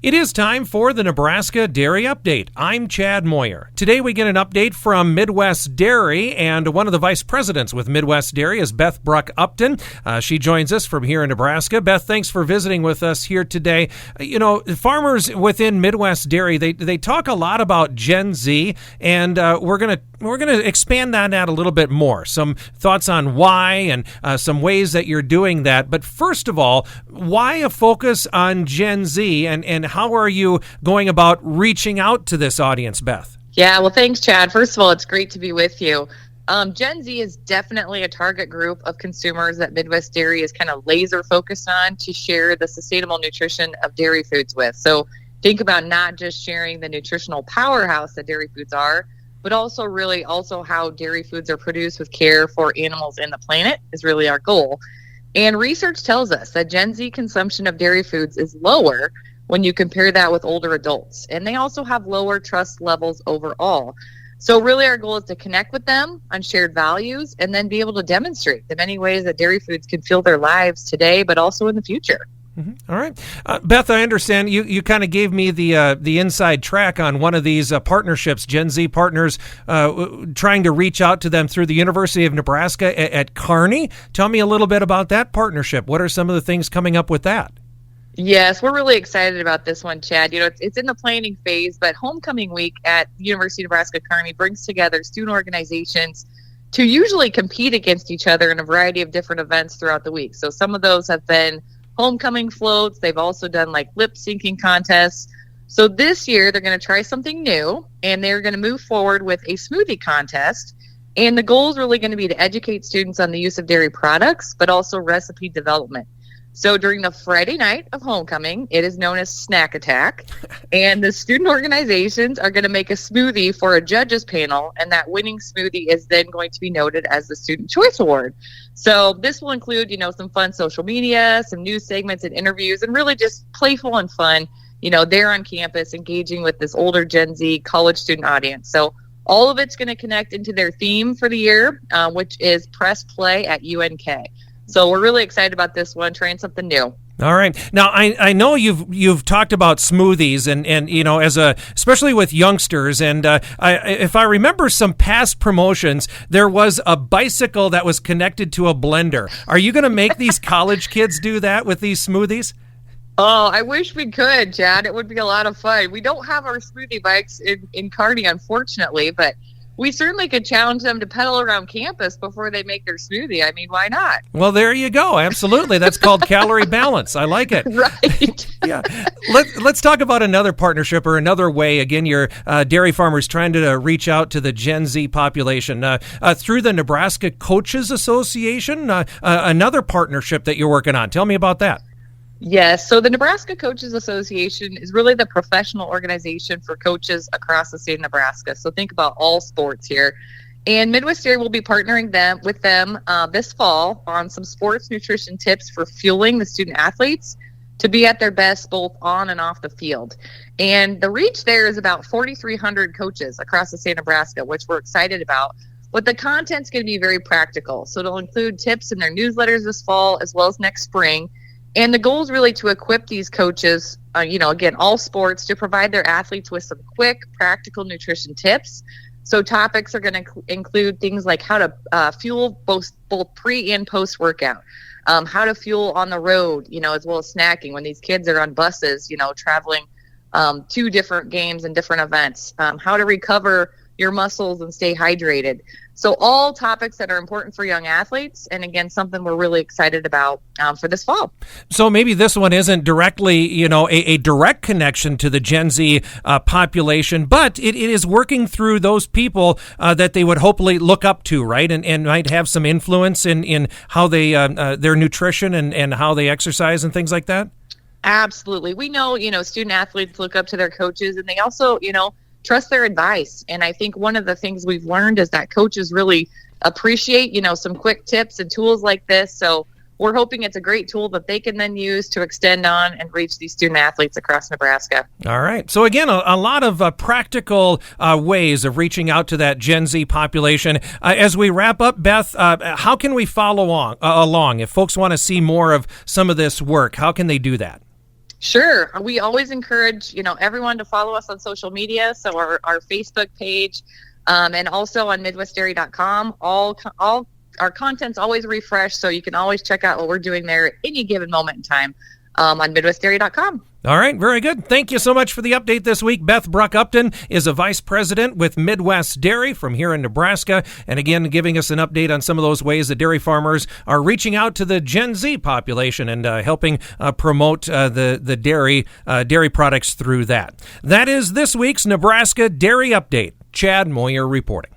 It is time for the Nebraska Dairy Update. I'm Chad Moyer. Today we get an update from Midwest Dairy, and one of the vice presidents with Midwest Dairy is Beth Bruck-Upton. She joins us from here in Nebraska. Beth, thanks for visiting with us here today. You know, farmers within Midwest Dairy, they talk a lot about Gen Z, and we're gonna expand on that a little bit more. Some thoughts on why and some ways that you're doing that. But first of all, why a focus on Gen Z, and how are you going about reaching out to this audience, Beth? Yeah, well, thanks, Chad. First of all, it's great to be with you. Gen Z is definitely a target group of consumers that Midwest Dairy is kind of laser focused on to share the sustainable nutrition of dairy foods with. So think about not just sharing the nutritional powerhouse that dairy foods are, but also how dairy foods are produced with care for animals and the planet is really our goal. And research tells us that Gen Z consumption of dairy foods is lower when you compare that with older adults. And they also have lower trust levels overall. So really our goal is to connect with them on shared values and then be able to demonstrate the many ways that dairy foods can fuel their lives today, but also in the future. Mm-hmm. All right. Beth, I understand you kind of gave me the inside track on one of these partnerships, Gen Z partners, trying to reach out to them through the University of Nebraska at Kearney. Tell me a little bit about that partnership. What are some of the things coming up with that? Yes, we're really excited about this one, Chad. You know, it's in the planning phase, but homecoming week at University of Nebraska Kearney brings together student organizations to usually compete against each other in a variety of different events throughout the week. So some of those have been homecoming floats. They've also done like lip syncing contests. So this year they're going to try something new, and they're going to move forward with a smoothie contest. And the goal is really going to be to educate students on the use of dairy products, but also recipe development. So during the Friday night of homecoming, it is known as Snack Attack, and the student organizations are going to make a smoothie for a judges panel, and that winning smoothie is then going to be noted as the Student Choice Award. So this will include, some fun social media, some news segments and interviews, and really just playful and fun, there on campus, engaging with this older Gen Z college student audience. So all of it's going to connect into their theme for the year, which is Press Play at UNK. So we're really excited about this one, trying something new. All right. Now, I know you've talked about smoothies and especially with youngsters. And if I remember some past promotions, there was a bicycle that was connected to a blender. Are you going to make these college kids do that with these smoothies? Oh, I wish we could, Chad. It would be a lot of fun. We don't have our smoothie bikes in Kearney, unfortunately, but we certainly could challenge them to pedal around campus before they make their smoothie. I mean, why not? Well, there you go. Absolutely. That's called calorie balance. I like it. Right. Yeah. Let's talk about another partnership or another way. Again, you're dairy farmers trying to reach out to the Gen Z population through the Nebraska Coaches Association, another partnership that you're working on. Tell me about that. Yes. So the Nebraska Coaches Association is really the professional organization for coaches across the state of Nebraska. So think about all sports here. And Midwest Dairy will be partnering with them this fall on some sports nutrition tips for fueling the student athletes to be at their best both on and off the field. And the reach there is about 4,300 coaches across the state of Nebraska, which we're excited about. But the content's going to be very practical. So it'll include tips in their newsletters this fall as well as next spring. And the goal is really to equip these coaches, again, all sports, to provide their athletes with some quick, practical nutrition tips. So topics are going to include things like how to fuel both pre and post workout, how to fuel on the road, as well as snacking when these kids are on buses, traveling to different games and different events, how to recover your muscles and stay hydrated. So all topics that are important for young athletes, and again, something we're really excited about for this fall. So maybe this one isn't directly, a direct connection to the Gen Z population, but it is working through those people that they would hopefully look up to, right? And might have some influence in how they their nutrition and how they exercise and things like that? Absolutely. We know, student athletes look up to their coaches, and they also, trust their advice. And I think one of the things we've learned is that coaches really appreciate, some quick tips and tools like this. So we're hoping it's a great tool that they can then use to extend on and reach these student athletes across Nebraska. All right. So again, a lot of practical ways of reaching out to that Gen Z population. As we wrap up, Beth, how can we follow along? If folks want to see more of some of this work, how can they do that? Sure. We always encourage, everyone to follow us on social media. So our Facebook page, and also on MidwestDairy.com. All our content's always refreshed, so you can always check out what we're doing there at any given moment in time on MidwestDairy.com. All right, very good. Thank you so much for the update this week. Beth Bruck-Upton is a vice president with Midwest Dairy from here in Nebraska, and again, giving us an update on some of those ways that dairy farmers are reaching out to the Gen Z population and helping promote the dairy products through that. That is this week's Nebraska Dairy Update. Chad Moyer reporting.